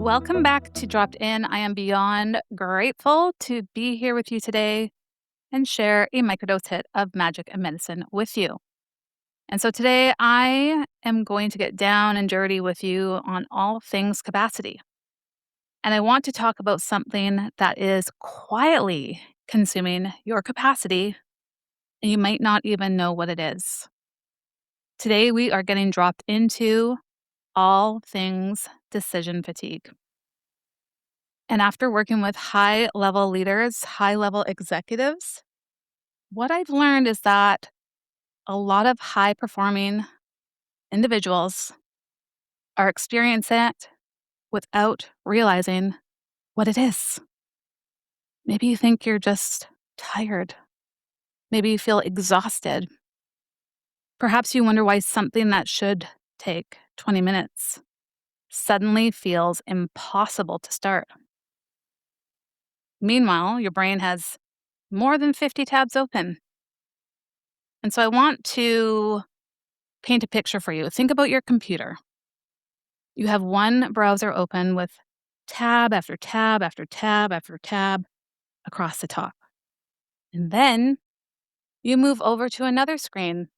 Welcome back to Dropped In. I am beyond grateful to be here with you today and share a microdose hit of magic and medicine with you. And so today I am going to get down and dirty with you on all things capacity. And I want to talk about something that is quietly consuming your capacity, and you might not even know what it is. Today we are getting dropped into all things decision fatigue. And after working with high level leaders, high level executives, what I've learned is that a lot of high performing individuals are experiencing it without realizing what it is. Maybe you think you're just tired. Maybe you feel exhausted. Perhaps you wonder why something that should take 20 minutes suddenly feels impossible to start. Meanwhile, your brain has more than 50 tabs open. And so I want to paint a picture for you. Think about your computer. You have one browser open with tab after tab after tab after tab across the top. And then you move over to another screen.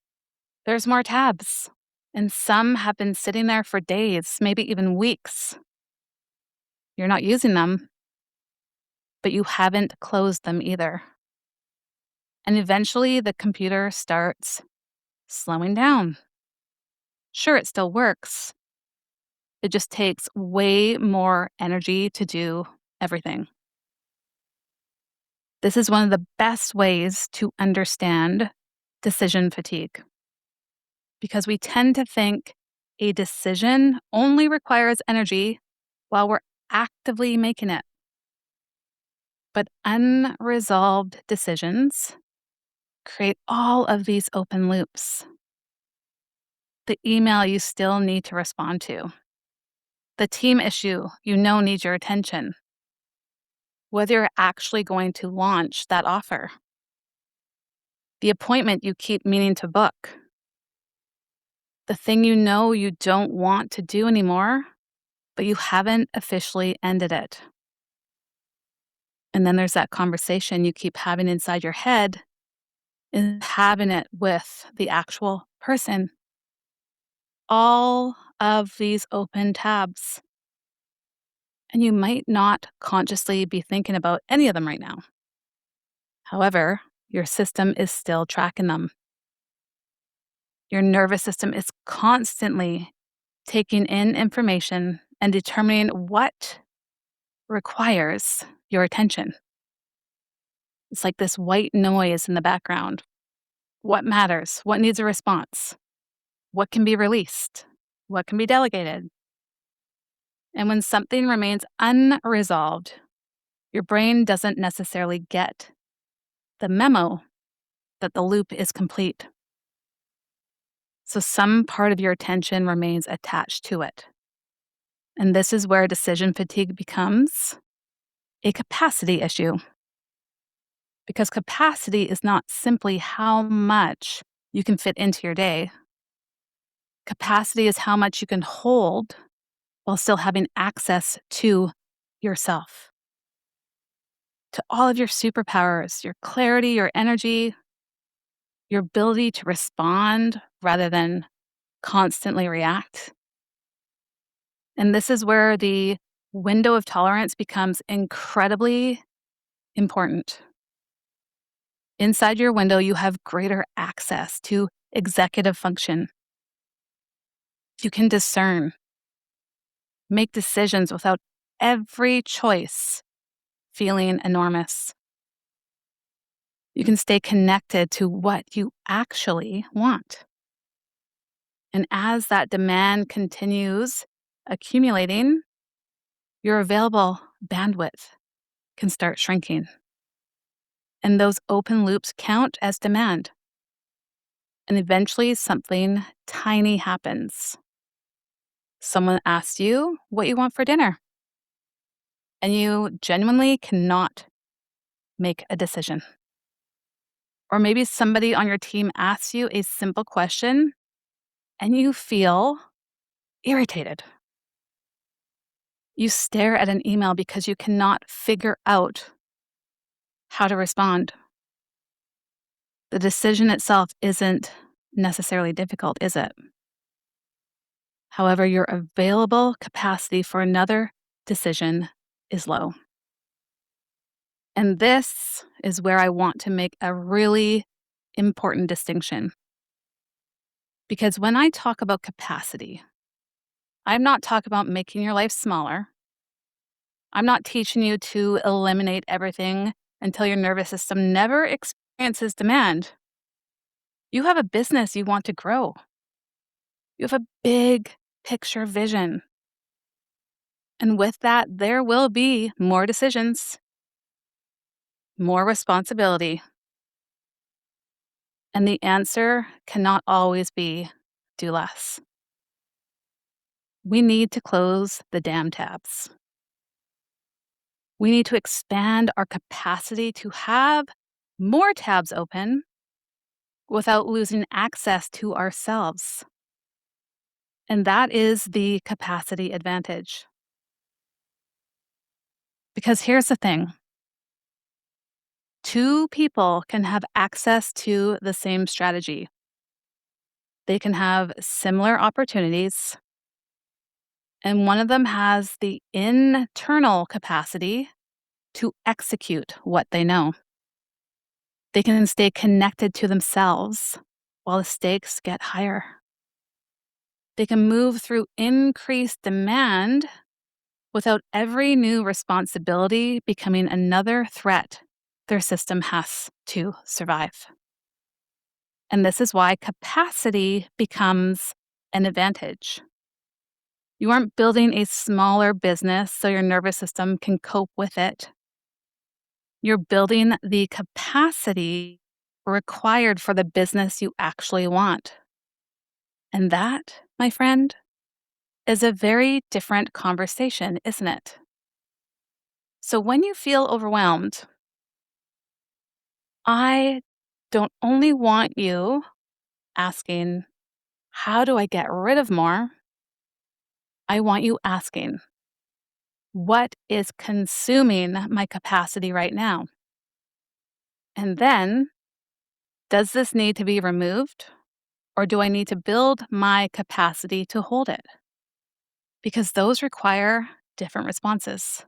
There's more tabs. And some have been sitting there for days, maybe even weeks. You're not using them, but you haven't closed them either. And eventually the computer starts slowing down. Sure, it still works. It just takes way more energy to do everything. This is one of the best ways to understand decision fatigue because we tend to think a decision only requires energy while we're actively making it. But unresolved decisions create all of these open loops. The email you still need to respond to, the team issue you know needs your attention, whether you're actually going to launch that offer, the appointment you keep meaning to book, the thing you know you don't want to do anymore, but you haven't officially ended it. And then there's that conversation you keep having inside your head and having it with the actual person. All of these open tabs. And you might not consciously be thinking about any of them right now. However, your system is still tracking them. Your nervous system is constantly taking in information and determining what requires your attention. It's like this white noise in the background. What matters? What needs a response? What can be released? What can be delegated? And when something remains unresolved, your brain doesn't necessarily get the memo that the loop is complete. So some part of your attention remains attached to it. And this is where decision fatigue becomes a capacity issue. Because capacity is not simply how much you can fit into your day. Capacity is how much you can hold while still having access to yourself, to all of your superpowers, your clarity, your energy, your ability to respond rather than constantly react. And this is where the window of tolerance becomes incredibly important. Inside your window, you have greater access to executive function. You can discern, make decisions without every choice feeling enormous. You can stay connected to what you actually want. And as that demand continues accumulating, your available bandwidth can start shrinking. And those open loops count as demand. And eventually something tiny happens. Someone asks you what you want for dinner, and you genuinely cannot make a decision. Or maybe somebody on your team asks you a simple question and you feel irritated. You stare at an email because you cannot figure out how to respond. The decision itself isn't necessarily difficult, is it? However, your available capacity for another decision is low. And this is where I want to make a really important distinction. Because when I talk about capacity, I'm not talking about making your life smaller. I'm not teaching you to eliminate everything until your nervous system never experiences demand. You have a business you want to grow. You have a big picture vision. And with that, there will be more decisions, more responsibility. And the answer cannot always be do less. We need to close the damn tabs. We need to expand our capacity to have more tabs open without losing access to ourselves. And that is the capacity advantage. Because here's the thing, two people can have access to the same strategy. They can have similar opportunities, and one of them has the internal capacity to execute what they know. They can stay connected to themselves while the stakes get higher. They can move through increased demand without every new responsibility becoming another threat their system has to survive. And this is why capacity becomes an advantage. You aren't building a smaller business so your nervous system can cope with it. You're building the capacity required for the business you actually want. And that, my friend, is a very different conversation, isn't it? So when you feel overwhelmed, I don't only want you asking, how do I get rid of more? I want you asking, what is consuming my capacity right now? And then, does this need to be removed? Or do I need to build my capacity to hold it? Because those require different responses.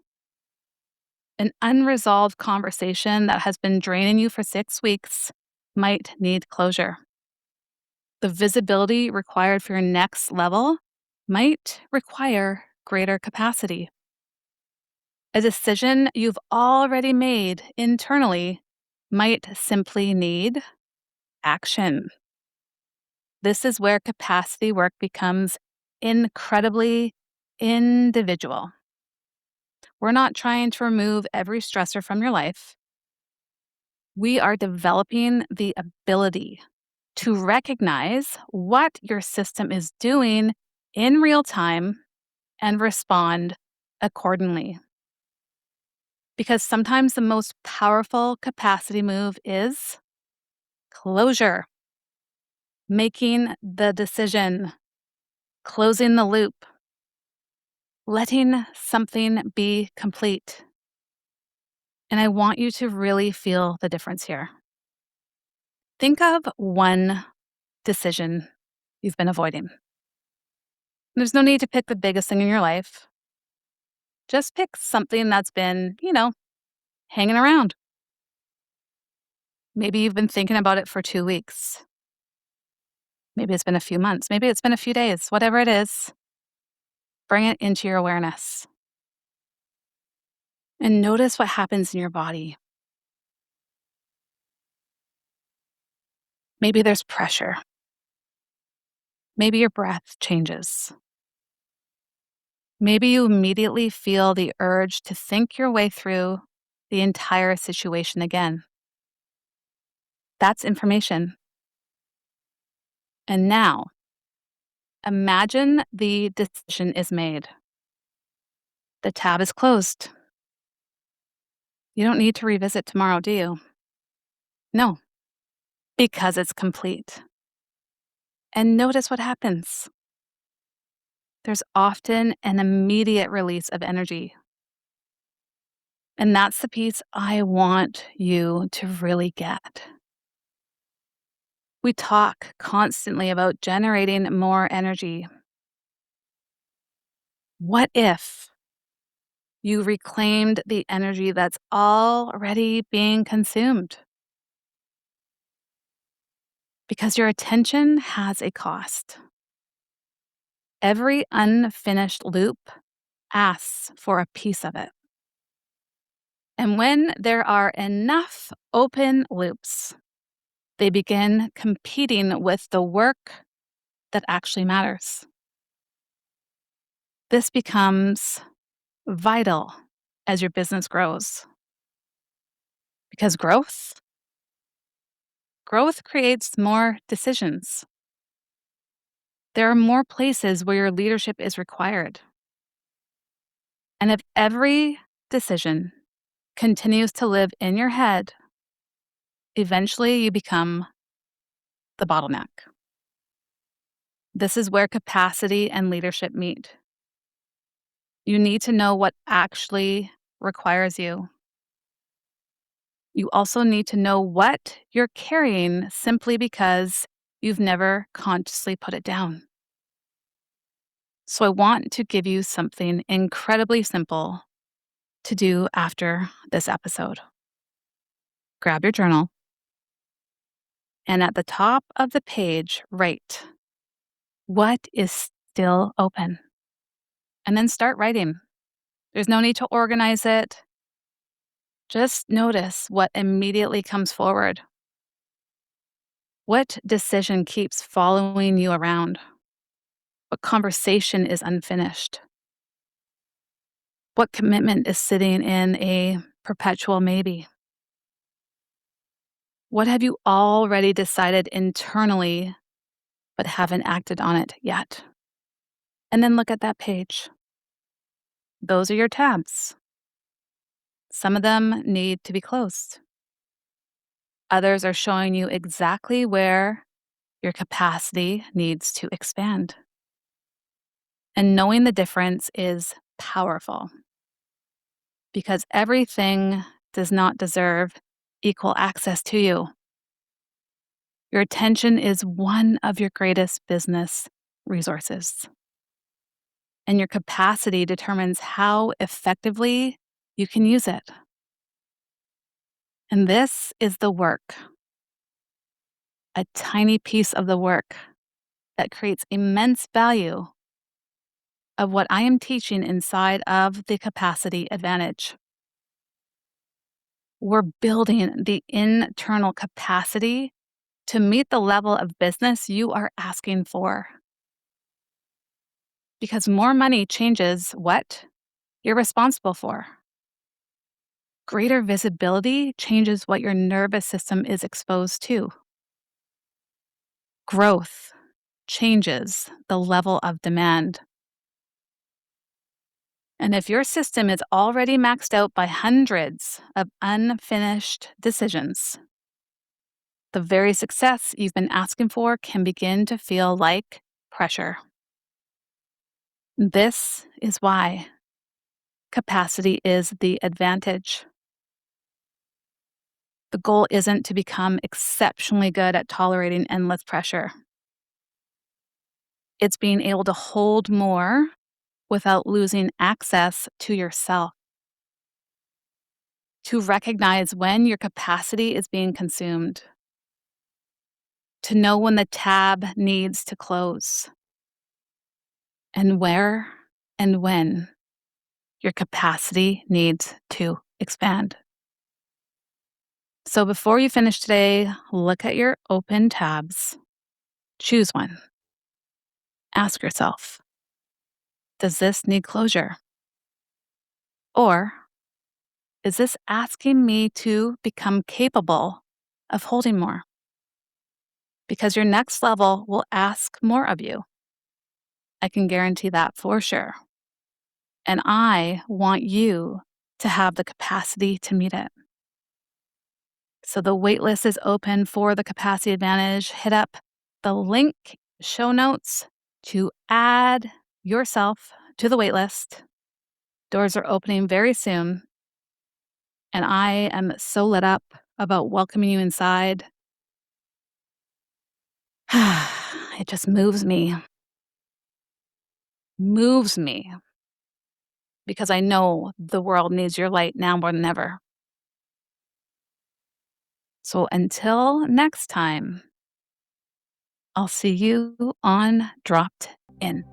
An unresolved conversation that has been draining you for 6 weeks might need closure. The visibility required for your next level might require greater capacity. A decision you've already made internally might simply need action. This is where capacity work becomes incredibly individual. We're not trying to remove every stressor from your life. We are developing the ability to recognize what your system is doing in real time and respond accordingly. Because sometimes the most powerful capacity move is closure, making the decision, closing the loop, letting something be complete. And I want you to really feel the difference here. Think of one decision you've been avoiding. There's no need to pick the biggest thing in your life. Just pick something that's been, hanging around. Maybe you've been thinking about it for 2 weeks. Maybe it's been a few months. Maybe it's been a few days. Whatever it is, bring it into your awareness. And notice what happens in your body. Maybe there's pressure. Maybe your breath changes. Maybe you immediately feel the urge to think your way through the entire situation again. That's information. And now, imagine the decision is made. The tab is closed. You don't need to revisit tomorrow, do you? No. because it's complete. And notice what happens. There's often an immediate release of energy. And that's the piece I want you to really get. We talk constantly about generating more energy. What if you reclaimed the energy that's already being consumed? Because your attention has a cost. Every unfinished loop asks for a piece of it. And when there are enough open loops, they begin competing with the work that actually matters. This becomes vital as your business grows because growth creates more decisions. There are more places where your leadership is required. And if every decision continues to live in your head, eventually you become the bottleneck. This is where capacity and leadership meet. You need to know what actually requires you. You also need to know what you're carrying simply because you've never consciously put it down. So I want to give you something incredibly simple to do after this episode. Grab your journal and at the top of the page, write, what is still open? And then start writing. There's no need to organize it. Just notice what immediately comes forward. What decision keeps following you around? What conversation is unfinished? What commitment is sitting in a perpetual maybe? What have you already decided internally but haven't acted on it yet? And then look at that page. Those are your tabs. Some of them need to be closed. Others are showing you exactly where your capacity needs to expand. And knowing the difference is powerful because everything does not deserve equal access to you. Your attention is one of your greatest business resources. And your capacity determines how effectively you can use it. And this is the work, a tiny piece of the work that creates immense value of what I am teaching inside of the capacity advantage. We're building the internal capacity to meet the level of business you are asking for. Because more money changes what you're responsible for. Greater visibility changes what your nervous system is exposed to. Growth changes the level of demand. And if your system is already maxed out by hundreds of unfinished decisions, the very success you've been asking for can begin to feel like pressure. This is why capacity is the advantage. The goal isn't to become exceptionally good at tolerating endless pressure. It's being able to hold more without losing access to yourself. To recognize when your capacity is being consumed. To know when the tab needs to close. And where and when your capacity needs to expand. So before you finish today, look at your open tabs. Choose one. Ask yourself, does this need closure? Or is this asking me to become capable of holding more? Because your next level will ask more of you. I can guarantee that for sure. And I want you to have the capacity to meet it. So the waitlist is open for the capacity advantage. Hit up the link show notes to add yourself to the waitlist. Doors are opening very soon, and I am so lit up about welcoming you inside. It just moves me because I know the world needs your light now more than ever. So until next time, I'll see you on Dropped In.